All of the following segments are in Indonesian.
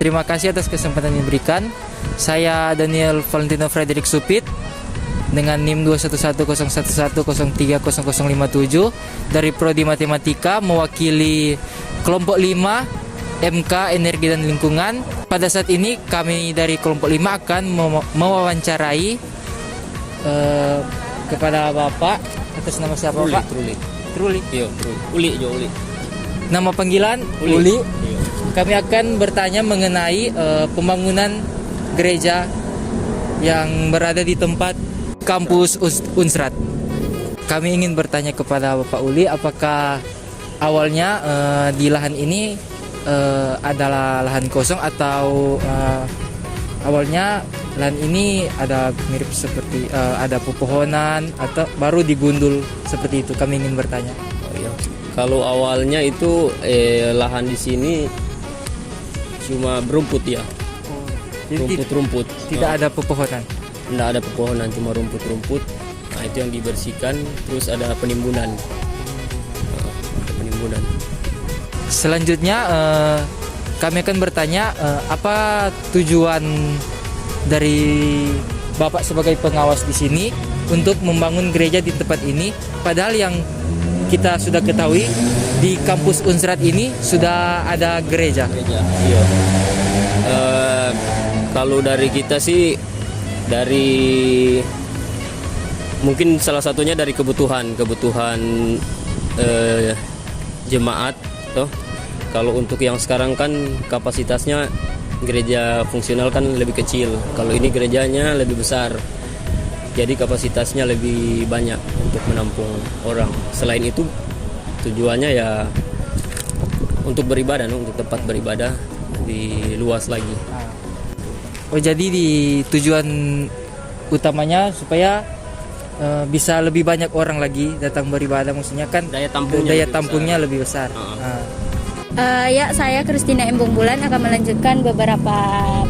Terima kasih atas kesempatan yang diberikan. Saya Daniel Valentino Frederick Supit dengan NIM 2110110300057 dari Prodi Matematika mewakili kelompok 5 MK Energi dan Lingkungan. Pada saat ini kami dari kelompok 5 akan mewawancarai kepada Bapak atas nama siapa Pak? Truli. Iya, Uli. Nama panggilan Uli. Kami akan bertanya mengenai pembangunan gereja yang berada di tempat kampus Unsrat. Kami ingin bertanya kepada Bapak Uli, apakah awalnya di lahan ini adalah lahan kosong atau awalnya lahan ini ada mirip seperti ada pepohonan atau baru digundul seperti itu? Kami ingin bertanya. Oh, iya. Kalau awalnya itu lahan di sini cuma berumput ya. Rumput-rumput. Tidak ada pepohonan. Tidak ada pepohonan, cuma rumput-rumput. Nah, itu yang dibersihkan. Terus ada penimbunan. Selanjutnya kami akan bertanya apa tujuan dari Bapak sebagai pengawas di sini untuk membangun gereja di tempat ini, padahal yang kita sudah ketahui di kampus Unsrat ini sudah ada gereja. Iya. Kalau dari kita sih mungkin salah satunya dari kebutuhan jemaat toh. Kalau untuk yang sekarang kan kapasitasnya gereja fungsional kan lebih kecil. Kalau ini gerejanya lebih besar. Jadi kapasitasnya lebih banyak untuk menampung orang. Selain itu tujuannya ya untuk beribadah, untuk tempat beribadah lebih luas lagi. Oh, jadi di tujuan utamanya supaya bisa lebih banyak orang lagi datang beribadah, maksudnya kan daya tampungnya lebih besar. Ya, saya Christina Embung Bulan akan melanjutkan beberapa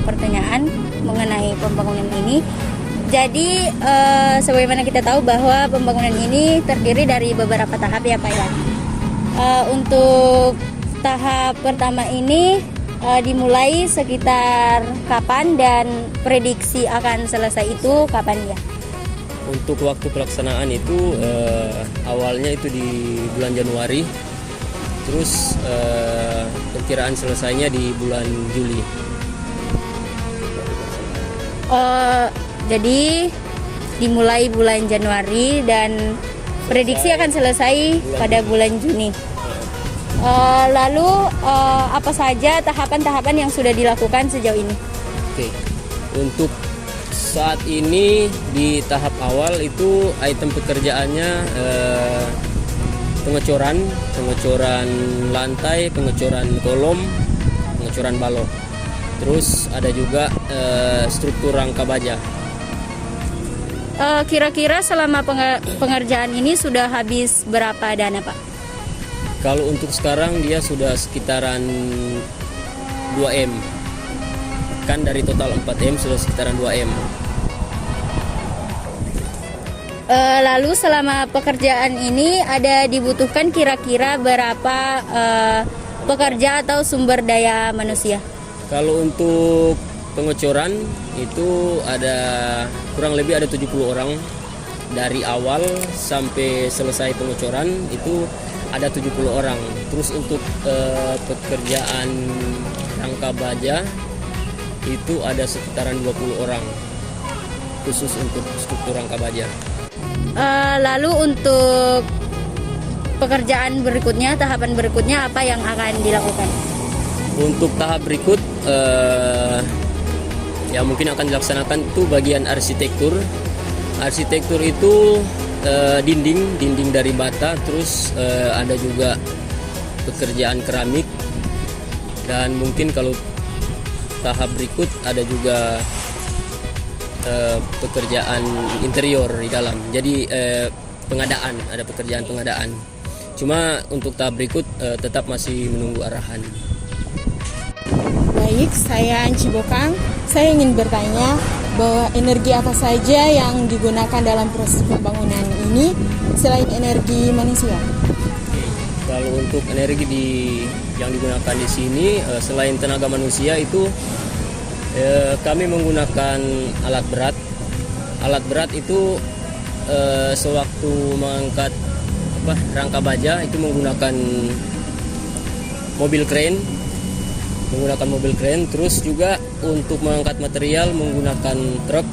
pertanyaan mengenai pembangunan ini. Jadi sebagaimana kita tahu bahwa pembangunan ini terdiri dari beberapa tahap ya Pak ya. Untuk tahap pertama ini dimulai sekitar kapan dan prediksi akan selesai itu kapan ya? Untuk waktu pelaksanaan itu awalnya itu di bulan Januari, terus perkiraan selesainya di bulan Juli. Jadi dimulai bulan Januari dan prediksi akan selesai pada bulan Juni. Lalu apa saja tahapan-tahapan yang sudah dilakukan sejauh ini? Oke. Untuk saat ini di tahap awal itu item pekerjaannya pengecoran lantai, pengecoran kolom, pengecoran balok. Terus ada juga struktur rangka baja. Kira-kira selama pengerjaan ini sudah habis berapa dana Pak? Kalau untuk sekarang dia sudah sekitaran 2M. Kan dari total 4M sudah sekitaran 2M. Lalu selama pekerjaan ini ada dibutuhkan kira-kira berapa pekerja atau sumber daya manusia? Kalau untuk pengecoran itu ada kurang lebih ada 70 orang. Dari awal sampai selesai pengecoran itu ada 70 orang. Terus untuk pekerjaan rangka baja itu ada sekitaran 20 orang khusus untuk struktur rangka baja. Lalu untuk pekerjaan berikutnya, tahapan berikutnya apa yang akan dilakukan? Untuk tahap berikut ya mungkin akan dilaksanakan itu bagian arsitektur. Arsitektur itu dinding dari bata, terus ada juga pekerjaan keramik, dan mungkin kalau tahap berikut ada juga pekerjaan interior di dalam. Jadi ada pekerjaan pengadaan. Cuma untuk tahap berikut tetap masih menunggu arahan. Baik, saya Anci Bokang. Saya ingin bertanya bahwa energi apa saja yang digunakan dalam proses pembangunan ini selain energi manusia? Kalau untuk energi di yang digunakan di sini selain tenaga manusia itu kami menggunakan alat berat. Alat berat itu sewaktu mengangkat rangka baja itu menggunakan mobil crane, terus juga untuk mengangkat material menggunakan truk,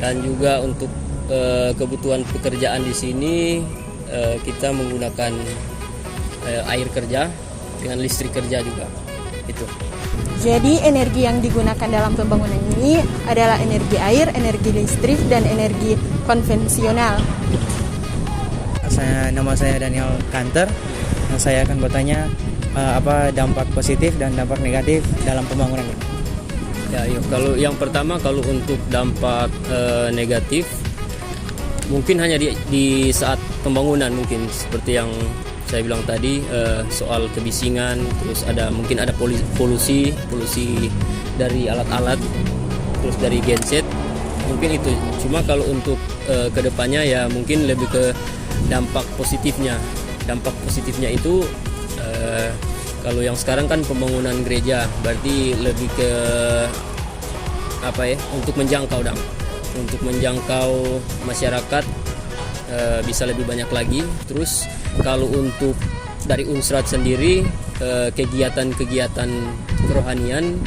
dan juga untuk kebutuhan pekerjaan di sini kita menggunakan air kerja dengan listrik kerja juga itu. Jadi energi yang digunakan dalam pembangunan ini adalah energi air, energi listrik, dan energi konvensional. Nama saya Daniel Kanter. Saya akan bertanya apa dampak positif dan dampak negatif dalam pembangunan ini. Ya, kalau yang pertama, kalau untuk dampak negatif mungkin hanya di saat pembangunan, mungkin seperti yang saya bilang tadi, soal kebisingan, terus mungkin ada polusi dari alat-alat, terus dari genset, mungkin itu. Cuma kalau untuk kedepannya ya mungkin lebih ke dampak positifnya. Dampak positifnya itu kalau yang sekarang kan pembangunan gereja, berarti lebih ke untuk menjangkau masyarakat bisa lebih banyak lagi. Terus kalau untuk dari Unsrat sendiri, kegiatan-kegiatan kerohanian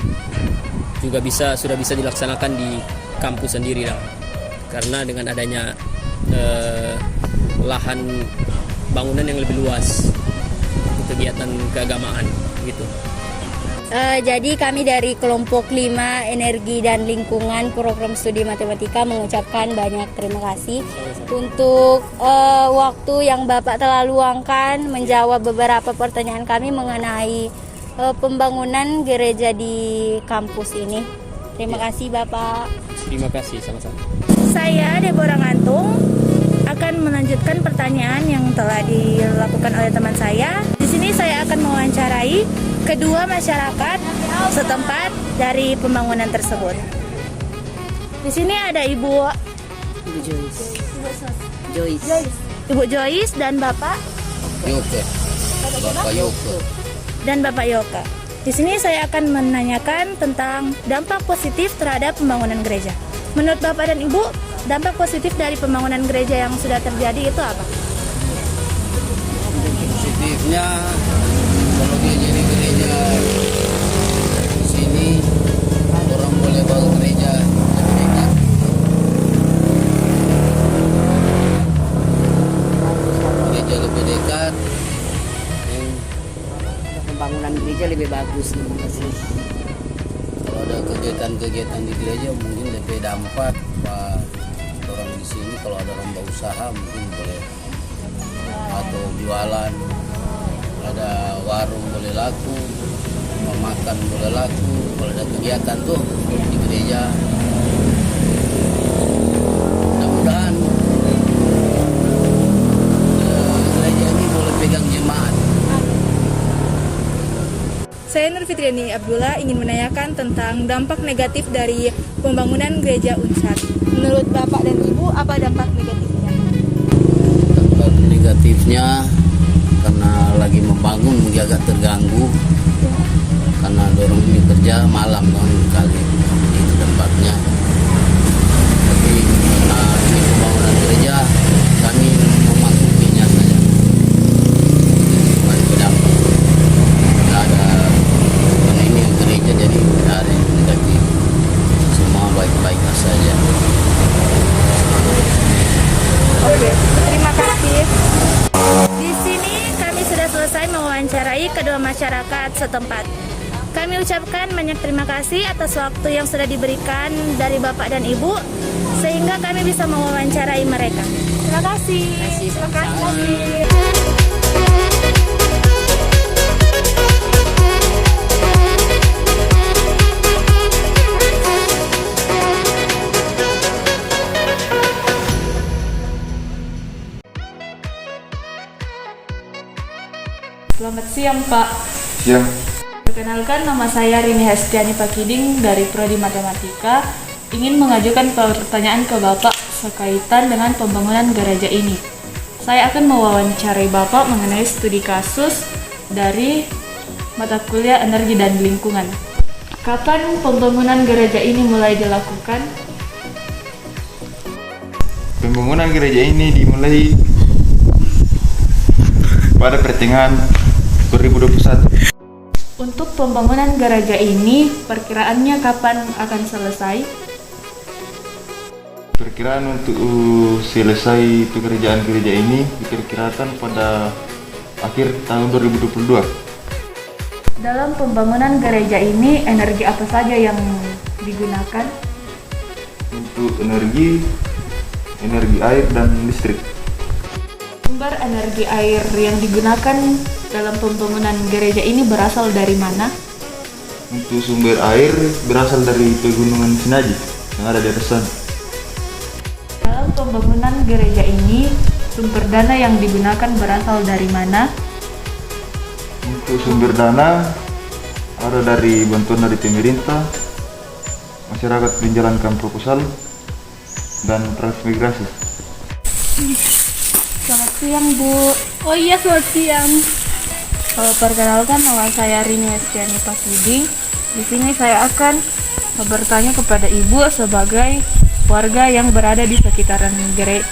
juga sudah bisa dilaksanakan di kampus sendiri karena dengan adanya lahan bangunan yang lebih luas untuk kegiatan keagamaan gitu. Jadi kami dari kelompok 5 Energi dan Lingkungan Program Studi Matematika mengucapkan banyak terima kasih untuk waktu yang Bapak telah luangkan menjawab beberapa pertanyaan kami mengenai pembangunan gereja di kampus ini. Terima kasih Bapak. Terima kasih, sama-sama. Saya Deborah Ngantung akan melanjutkan pertanyaan yang telah dilakukan oleh teman saya. Di sini saya akan mewawancarai kedua masyarakat setempat dari pembangunan tersebut. Di sini ada Ibu Joyce dan Bapak Yoke. Di sini saya akan menanyakan tentang dampak positif terhadap pembangunan gereja. Menurut Bapak dan Ibu, dampak positif dari pembangunan gereja yang sudah terjadi itu apa? Positifnya kalau dia jadi gereja di sini, orang boleh bangun gereja lebih dekat. Gereja lebih dekat. Pembangunan gereja lebih bagus. Kalau ada kegiatan-kegiatan di gereja mungkin lebih dampak buat orang di sini. Kalau ada orang berusaha mungkin boleh, atau jualan, ada warung boleh laku, makan boleh laku. Kalau ada kegiatan tuh di gereja, mudah-mudahan gereja ini boleh pegang jemaat. Saya Nur Fitriani Abdullah ingin menanyakan tentang dampak negatif dari pembangunan gereja Unsrat. Menurut Bapak dan Ibu, apa dampak negatifnya? Dampak negatifnya karena lagi membangun mungkin agak terganggu karena dorong ini kerja malam kali itu dampaknya. Tapi karena ini pembangunan gereja, kami mematuhinya saja. Baik dampak. Tidak ada, karena ini gereja jadi tidak ada yang negatif. Semua baik-baik saja. Oke, terima kasih. Di sini kami sudah selesai mewawancarai kedua masyarakat setempat. Kami ucapkan banyak terima kasih atas waktu yang sudah diberikan dari Bapak dan Ibu sehingga kami bisa mewawancarai mereka. Terima kasih. Terima kasih. Selamat siang Pak. Siang. Perkenalkan, nama saya Rini Hastiani Pakiding dari Prodi Matematika. Ingin mengajukan pertanyaan ke Bapak sekaitan dengan pembangunan gereja ini. Saya akan mewawancarai Bapak mengenai studi kasus dari mata kuliah energi dan lingkungan. Kapan pembangunan gereja ini mulai dilakukan? Pembangunan gereja ini dimulai pada pertengahan 2021. Untuk pembangunan gereja ini, perkiraannya kapan akan selesai? Perkiraan untuk selesai pekerjaan gereja ini diperkirakan pada akhir tahun 2022. Dalam pembangunan gereja ini, energi apa saja yang digunakan? Untuk energi air dan listrik. Sumber energi air yang digunakan dalam pembangunan gereja ini berasal dari mana? Untuk sumber air berasal dari pegunungan Sinaji yang ada di atas sana. Dalam pembangunan gereja ini, sumber dana yang digunakan berasal dari mana? Untuk sumber dana ada dari bantuan dari pemerintah, masyarakat menjalankan proposal, dan transmigrasi. Selamat siang, Bu. Oh iya, selamat siang. Perkenalkan, nama saya Rini Hestiani Pakiding. Di sini saya akan bertanya kepada Ibu sebagai warga yang berada di sekitaran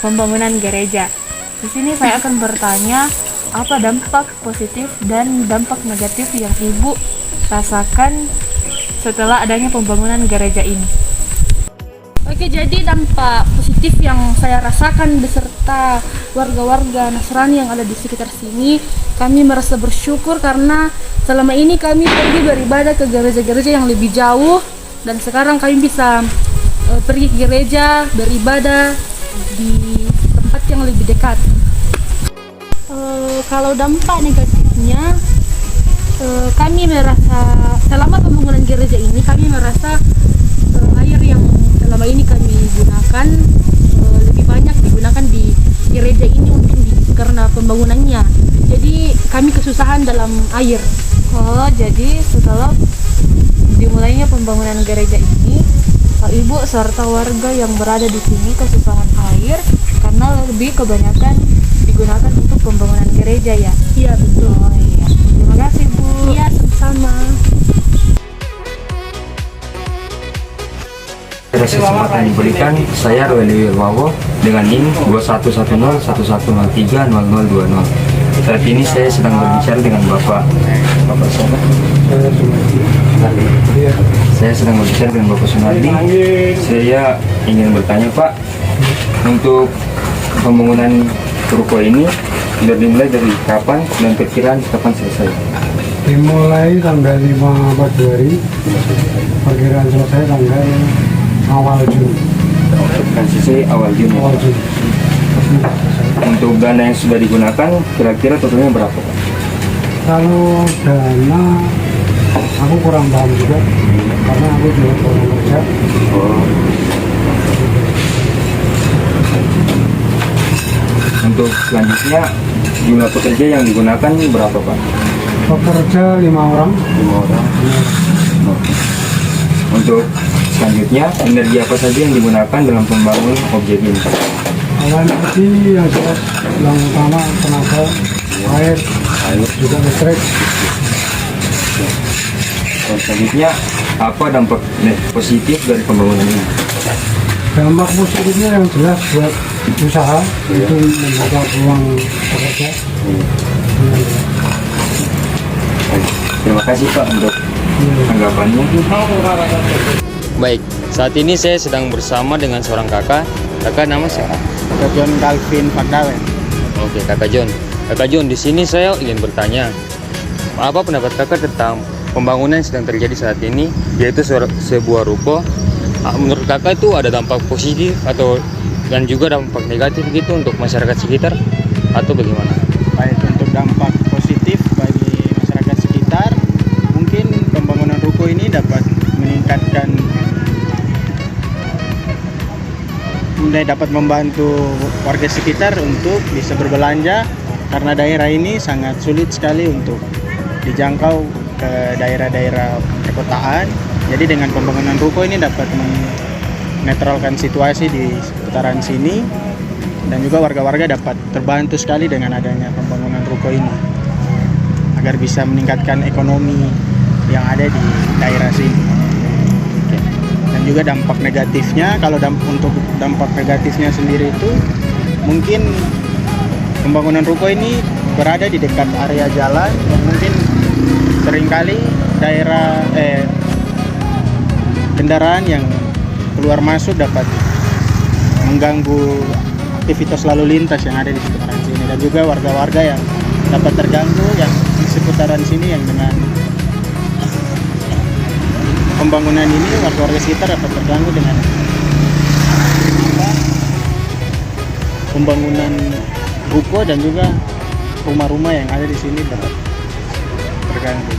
pembangunan gereja. Di sini saya akan bertanya apa dampak positif dan dampak negatif yang Ibu rasakan setelah adanya pembangunan gereja ini. Oke, jadi dampak positif yang saya rasakan beserta warga-warga Nasrani yang ada di sekitar sini, kami merasa bersyukur karena selama ini kami pergi beribadah ke gereja-gereja yang lebih jauh, dan sekarang kami bisa pergi ke gereja beribadah di tempat yang lebih dekat. Kalau dampak negatifnya, kami merasa selama pembangunan gereja ini kami merasa air yang selama ini kami gunakan lebih banyak digunakan di gereja ini mungkin karena pembangunannya. Jadi kami kesusahan dalam air. Oh, jadi setelah dimulainya pembangunan gereja ini, Ibu serta warga yang berada di sini kesusahan air karena lebih kebanyakan digunakan untuk pembangunan gereja ya? Iya, betul. Oh iya. Terima kasih, Bu. Iya, sama-sama. Atas kesempatan yang diberikan, saya Roeli Wilwawo dengan NIM 211011030020. Saat ini saya sedang berbicara dengan Bapak Sunardi. Saya ingin bertanya, Pak, untuk pembangunan ruko ini sudah dimulai dari kapan dan perkiraan kapan selesai? Dimulai tanggal 5 Februari, perkiraan selesai tanggal awal Juni. Selesai awal Juni. Untuk dana yang sudah digunakan, kira-kira totalnya berapa, Pak? Kalau dana, aku kurang paham juga, karena aku juga kurang kerja. Untuk selanjutnya, jumlah pekerja yang digunakan berapa, Pak? Pekerja 5 orang. 5 orang. Untuk selanjutnya, energi apa saja yang digunakan dalam pembangunan objek ini? Energi yang jelas yang utama tenaga, air, juga listrik. Dan selanjutnya, apa dampak positif dari pembangunan ini? Dampak positifnya yang jelas buat usaha untuk membuka peluang pekerja. Terima kasih, Pak, untuk tanggapannya. Baik, saat ini saya sedang bersama dengan seorang kakak. Kakak nama siapa? Kakak John Calvin Pandawe. Oke, Kakak John. Kakak John, di sini saya ingin bertanya, apa pendapat kakak tentang pembangunan yang sedang terjadi saat ini, yaitu sebuah ruko? Menurut kakak itu ada dampak positif atau dan juga dampak negatif gitu untuk masyarakat sekitar atau bagaimana? Baik, untuk dampak positif bagi masyarakat sekitar, mungkin pembangunan ruko ini dapat meningkatkan, dapat membantu warga sekitar untuk bisa berbelanja, karena daerah ini sangat sulit sekali untuk dijangkau ke daerah-daerah perkotaan. Jadi dengan pembangunan ruko ini dapat menetralkan situasi di seputaran sini, dan juga warga-warga dapat terbantu sekali dengan adanya pembangunan ruko ini. agar bisa meningkatkan ekonomi yang ada di daerah sini. Dan juga dampak negatifnya, kalau untuk dampak negatifnya sendiri itu mungkin pembangunan ruko ini berada di dekat area jalan yang mungkin seringkali kendaraan yang keluar masuk dapat mengganggu aktivitas lalu lintas yang ada di sekitaran sini, dan juga warga-warga yang dapat terganggu yang di seputaran sini yang dengan pembangunan ini warga-warga sekitar dapat terganggu dengan pembangunan ruko dan juga rumah-rumah yang ada di sini terganggu.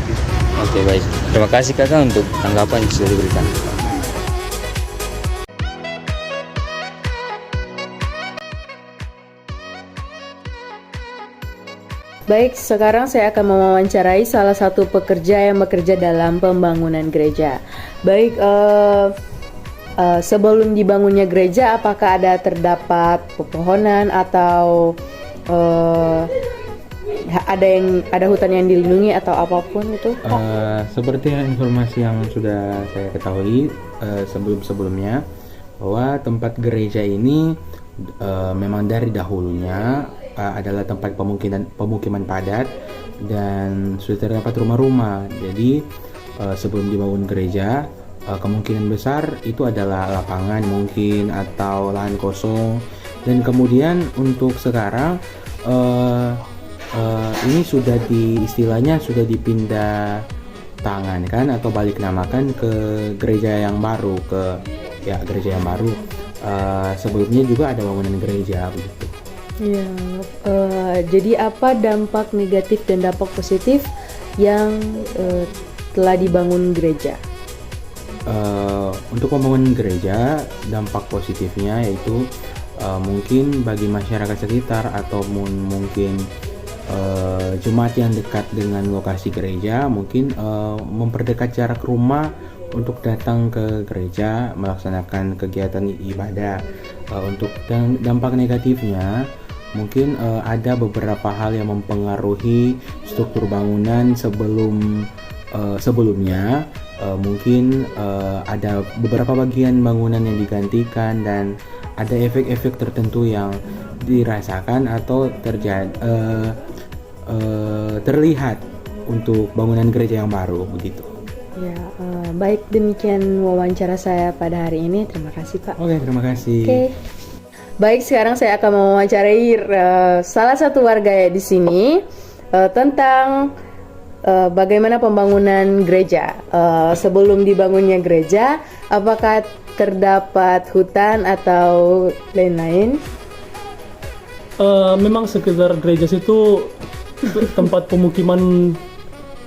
Oke, baik. Terima kasih kakak untuk tanggapan yang sudah diberikan. Baik, sekarang saya akan mewawancarai salah satu pekerja yang bekerja dalam pembangunan gereja. Baik, sebelum dibangunnya gereja, apakah terdapat pepohonan atau ada hutan yang dilindungi atau apapun itu? Seperti informasi yang sudah saya ketahui sebelumnya, bahwa tempat gereja ini memang dari dahulunya adalah tempat pemukiman padat dan sudah terdapat rumah-rumah. Jadi sebelum dibangun gereja, kemungkinan besar itu adalah lapangan mungkin atau lahan kosong. Dan kemudian untuk sekarang ini sudah istilahnya sudah dipindah tangan kan, atau balik namakan ke gereja yang baru, gereja yang baru. Sebelumnya juga ada bangunan gereja begitu. Ya, jadi apa dampak negatif dan dampak positif yang telah dibangun gereja? Untuk pembangunan gereja, dampak positifnya yaitu mungkin bagi masyarakat sekitar ataupun mungkin jemaat yang dekat dengan lokasi gereja, mungkin memperdekat jarak rumah untuk datang ke gereja melaksanakan kegiatan ibadah. Untuk dampak negatifnya, mungkin ada beberapa hal yang mempengaruhi struktur bangunan sebelumnya. Mungkin ada beberapa bagian bangunan yang digantikan dan ada efek-efek tertentu yang dirasakan atau terlihat untuk bangunan gereja yang baru begitu. Ya, baik, demikian wawancara saya pada hari ini. Terima kasih, Pak. Oke, terima kasih. Oke. Baik, sekarang saya akan mewawancarai salah satu warga di sini tentang bagaimana pembangunan gereja. Sebelum dibangunnya gereja, apakah terdapat hutan atau lain-lain? Memang sekitar gereja situ tempat pemukiman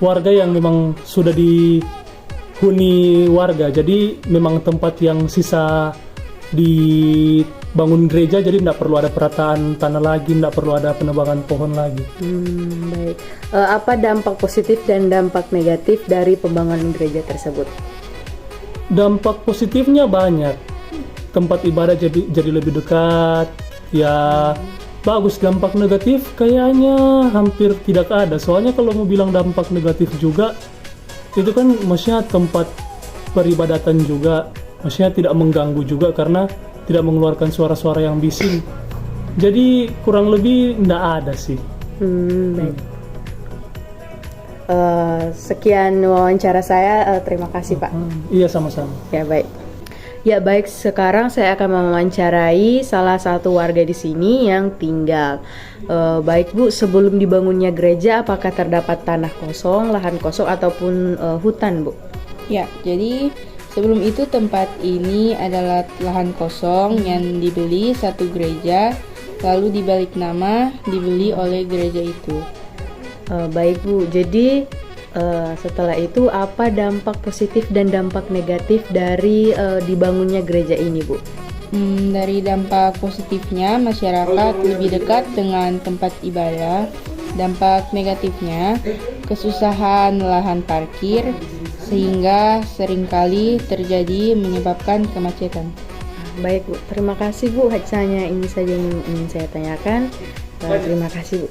warga yang memang sudah dihuni warga. Jadi memang tempat yang sisa dibangun gereja, jadi tidak perlu ada perataan tanah lagi, tidak perlu ada penebangan pohon lagi. Baik. Apa dampak positif dan dampak negatif dari pembangunan gereja tersebut? Dampak positifnya banyak. Tempat ibadah jadi lebih dekat, ya bagus. Dampak negatif kayaknya hampir tidak ada. Soalnya kalau mau bilang dampak negatif juga, itu kan maksudnya tempat peribadatan juga, maksudnya tidak mengganggu juga karena tidak mengeluarkan suara-suara yang bising. Jadi kurang lebih tidak ada sih. Baik. Sekian wawancara saya. Terima kasih, Pak. Iya, sama-sama. Ya, baik. Ya, baik. Sekarang saya akan mewawancarai salah satu warga di sini yang tinggal. Baik, Bu, sebelum dibangunnya gereja, apakah terdapat tanah kosong, lahan kosong, ataupun hutan, Bu? Ya, jadi sebelum itu tempat ini adalah lahan kosong yang dibeli satu gereja, lalu dibalik nama dibeli oleh gereja itu. Baik, Bu, jadi setelah itu apa dampak positif dan dampak negatif dari dibangunnya gereja ini, Bu? Dari dampak positifnya, masyarakat lebih dekat dengan tempat ibadah. Dampak negatifnya, kesusahan lahan parkir, sehingga seringkali terjadi menyebabkan kemacetan. Baik, Bu, terima kasih, Bu. Hanya ini saja yang ingin saya tanyakan. Terima kasih, Bu.